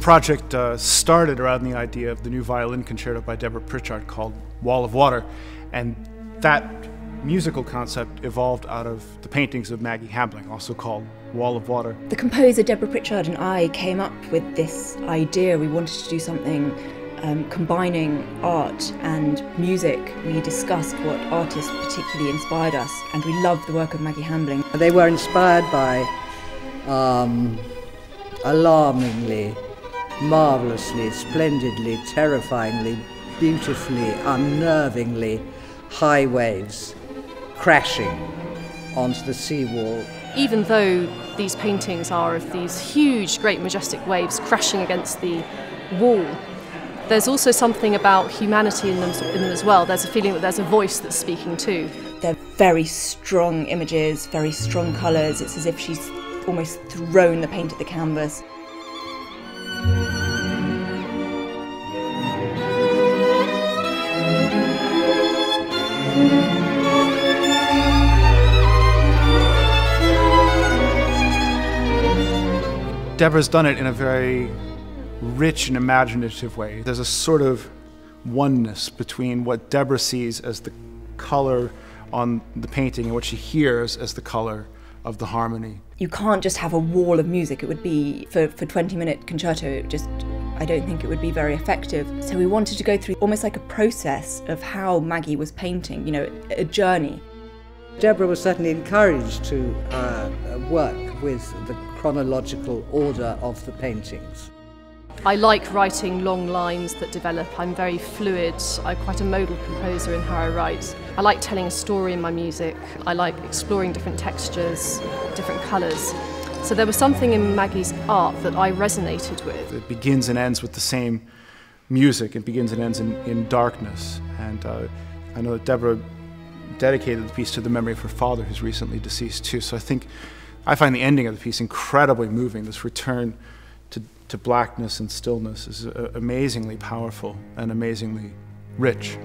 project started around the idea of the new violin concerto by Deborah Pritchard called Wall of Water, and that musical concept evolved out of the paintings of Maggi Hambling, also called Wall of Water. The composer Deborah Pritchard and I came up with this idea. We wanted to do something combining art and music. We discussed what artists particularly inspired us, and we loved the work of Maggi Hambling. They were inspired by alarmingly, marvellously, splendidly, terrifyingly, beautifully, unnervingly high waves crashing onto the seawall. Even though these paintings are of these huge, great, majestic waves crashing against the wall, there's also something about humanity in them as well. There's a feeling that there's a voice that's speaking too. They're very strong images, very strong colours. It's as if she's almost thrown the paint at the canvas. Deborah's done it in a very rich and imaginative way. There's a sort of oneness between what Deborah sees as the color on the painting and what she hears as the color of the harmony. You can't just have a wall of music. It would be, for 20-minute concerto, I don't think it would be very effective. So we wanted to go through almost like a process of how Maggi was painting, you know, a journey. Deborah was certainly encouraged to work with the chronological order of the paintings. I like writing long lines that develop. I'm very fluid. I'm quite a modal composer in how I write. I like telling a story in my music. I like exploring different textures, different colours. So there was something in Maggi's art that I resonated with. It begins and ends with the same music. It begins and ends in darkness. And I know that Deborah dedicated the piece to the memory of her father, who's recently deceased too. So I find the ending of the piece incredibly moving. This return to blackness and stillness is amazingly powerful and amazingly rich.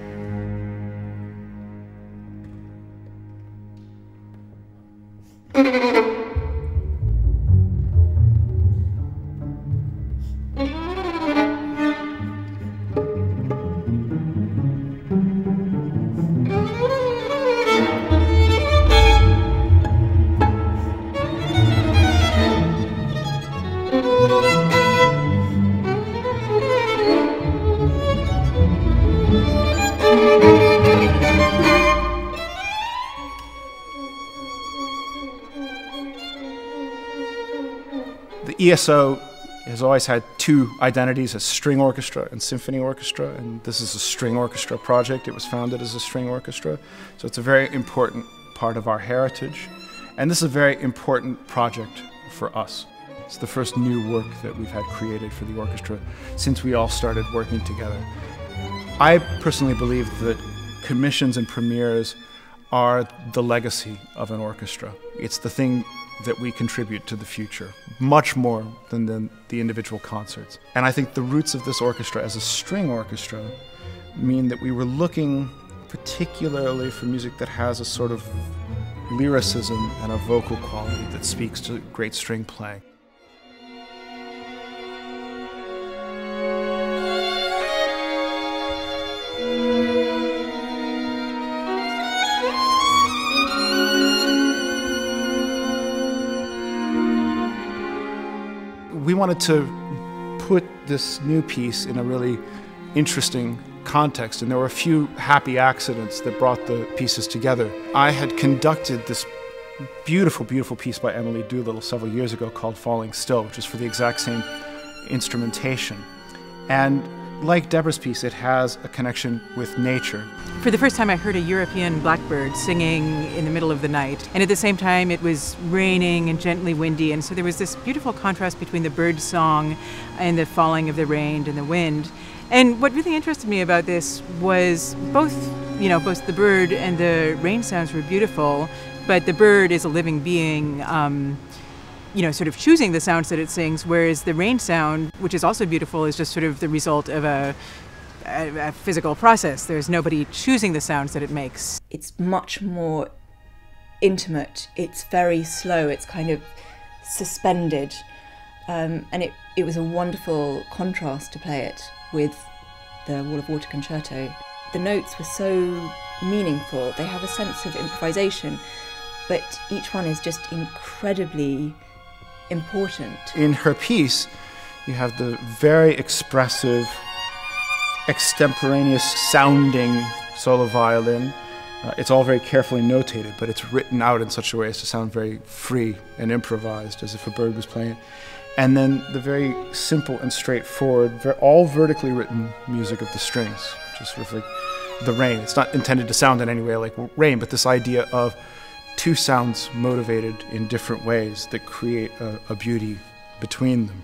The ESO has always had two identities, a string orchestra and symphony orchestra, and this is a string orchestra project. It was founded as a string orchestra, so it's a very important part of our heritage. And this is a very important project for us. It's the first new work that we've had created for the orchestra since we all started working together. I personally believe that commissions and premieres are the legacy of an orchestra. It's the thing that we contribute to the future, much more than the individual concerts. And I think the roots of this orchestra as a string orchestra mean that we were looking particularly for music that has a sort of lyricism and a vocal quality that speaks to great string playing. We wanted to put this new piece in a really interesting context, and there were a few happy accidents that brought the pieces together. I had conducted this beautiful, beautiful piece by Emily Doolittle several years ago called Falling Still, which is for the exact same instrumentation. And like Deborah's piece, it has a connection with nature. For the first time, I heard a European blackbird singing in the middle of the night. And at the same time, it was raining and gently windy. And so there was this beautiful contrast between the bird song and the falling of the rain and the wind. And what really interested me about this was both the bird and the rain sounds were beautiful, but the bird is a living being, sort of choosing the sounds that it sings, whereas the rain sound, which is also beautiful, is just sort of the result of a physical process. There's nobody choosing the sounds that it makes. It's much more intimate. It's very slow. It's kind of suspended. and it was a wonderful contrast to play it with the Wall of Water Concerto. The notes were so meaningful. They have a sense of improvisation, but each one is just incredibly important. In her piece, you have the very expressive, extemporaneous sounding solo violin. It's all very carefully notated, but it's written out in such a way as to sound very free and improvised, as if a bird was playing it. And then the very simple and straightforward, all vertically written music of the strings, which is sort of like the rain. It's not intended to sound in any way like rain, but this idea of two sounds motivated in different ways that create a beauty between them.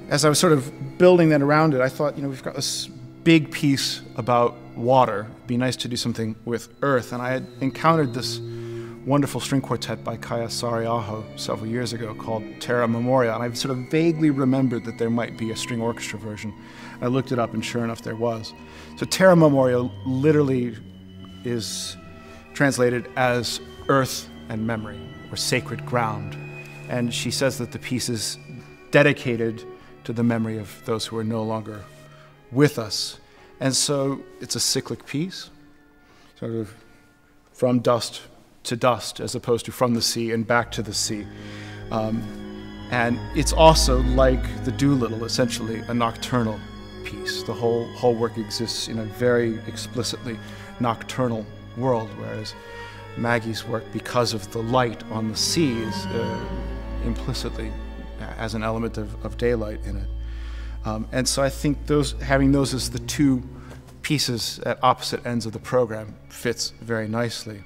As I was sort of building that around it, I thought, we've got this big piece about water. It'd be nice to do something with earth. And I had encountered this wonderful string quartet by Kaija Saariaho several years ago called Terra, Memoria. And I sort of vaguely remembered that there might be a string orchestra version. I looked it up, and sure enough, there was. So Terra Memoria literally is translated as earth and memory, or sacred ground. And she says that the piece is dedicated to the memory of those who are no longer with us. And so it's a cyclic piece, sort of from dust to dust, as opposed to from the sea and back to the sea. And it's also, like the Doolittle, essentially a nocturnal piece. The whole work exists in a very explicitly nocturnal world, whereas Maggi's work, because of the light on the sea, is implicitly as an element of daylight in it. And so I think having those as the two pieces at opposite ends of the program fits very nicely.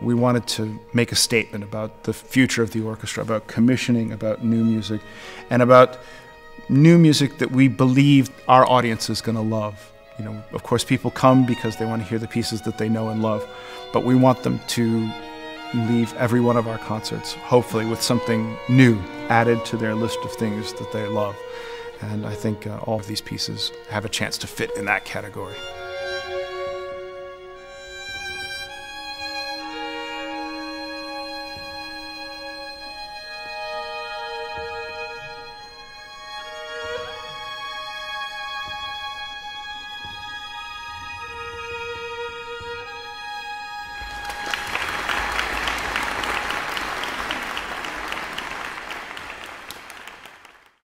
We wanted to make a statement about the future of the orchestra, about commissioning, about new music, and about new music that we believe our audience is going to love. Of course, people come because they want to hear the pieces that they know and love, but we want them to leave every one of our concerts, hopefully, with something new added to their list of things that they love. And I think all of these pieces have a chance to fit in that category.